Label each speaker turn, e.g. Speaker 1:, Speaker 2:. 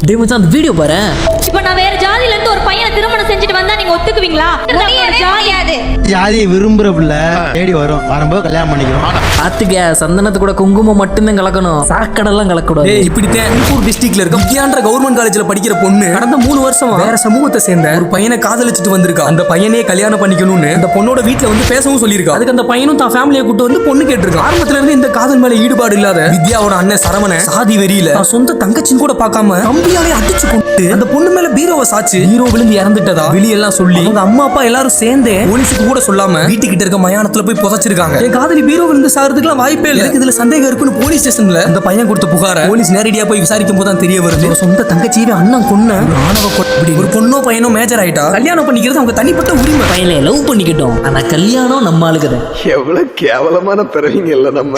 Speaker 1: டேய் மச்சான் அந்த வீடியோ பாரு.
Speaker 2: இப்போ நான் வேற ஜாதியில இருந்து ஒரு பையனை திருமணம் செஞ்சுட்டு வந்தா நீங்க ஒத்துக்குவீங்களா?
Speaker 3: ஜாதியை விரும்புற புள்ள தேடி வரும், வரும்போது கல்யாணம் பண்ணிக்கிறோம்.
Speaker 1: பாத்துக்க, சந்தனத்து கூட குங்குமம் மட்டும்தான் கலக்கணும், சாக்கடெல்லாம் கலக்கூடாது.
Speaker 4: இப்படித்தான் திருப்பூர் டிஸ்ட்ரிக்ட்ல இருக்க முக்கியான்ற கவர்மெண்ட் காலேஜ்ல படிக்கிற பொண்ணு கடந்த 3 வருஷமா வேற சமூகத்தை சேர்ந்த ஒரு பையனை காதலிச்சுட்டு வந்திருக்கா. அந்த பையனே கல்யாணம் பண்ணிக்கணும்னு அந்த பொண்ணோட வீட்டுல வந்து பேசவும் சொல்லியிருக்கா. அதுக்கு அந்த பையனும் தான் ஃபேமிலியை கூட்டு வந்து பொண்ணு கேட்டிருக்கான். ஆரம்பத்துல இருந்து இந்த காதல் மேல ஈடுபாடு இல்லாத வித்யாவோட அண்ணன் சரவண சாதி வெறியில தான் சொந்த தங்கச்சின்னு கூட பார்க்காம கம்பியாலே அடிச்சு கொண்டு அந்த பொண்ணு மேல பீரோவை சாச்சு ஹீரோ விழுந்து இறந்துட்டதா வெளியெல்லாம் சொல்லி அவங்க அம்மா அப்பா எல்லாரும் சேர்ந்து போலீஸுக்கு கூட சொல்லாம வீட்டுக்கிட்ட இருக்க மயானத்துல போய் புதைச்சிருக்காங்க. என் காதலி பீரோ விழுந்து சாகிறதுக்குலாம் வாய்ப்பே இல்லை. இதுல சந்தேகம் இருக்குன்னு போலீஸ் ஸ்டேஷன்ல அந்த பையன் கொடுத்த புகார போலீஸ் நேரடியா போய் விசாரிக்கும் போது தான் தெரிய வருது சொந்த தங்கச்சியே அண்ணன் கொன்ன ஆணவ கொலை. ஒரு பொண்ணோ பையனோ மேஜர் ஆயிட்டா கல்யாணம் பண்ணிக்கிறது அவங்க தனிப்பட்ட உரிமை.
Speaker 1: பையனை லவ் பண்ணிக்கிட்டோம், ஆனா கல்யாணம் நம்ம ஆளுக்குதான்.
Speaker 5: எவ்வளவு கேவலமான பிறவிங்க இல்ல நம்ம.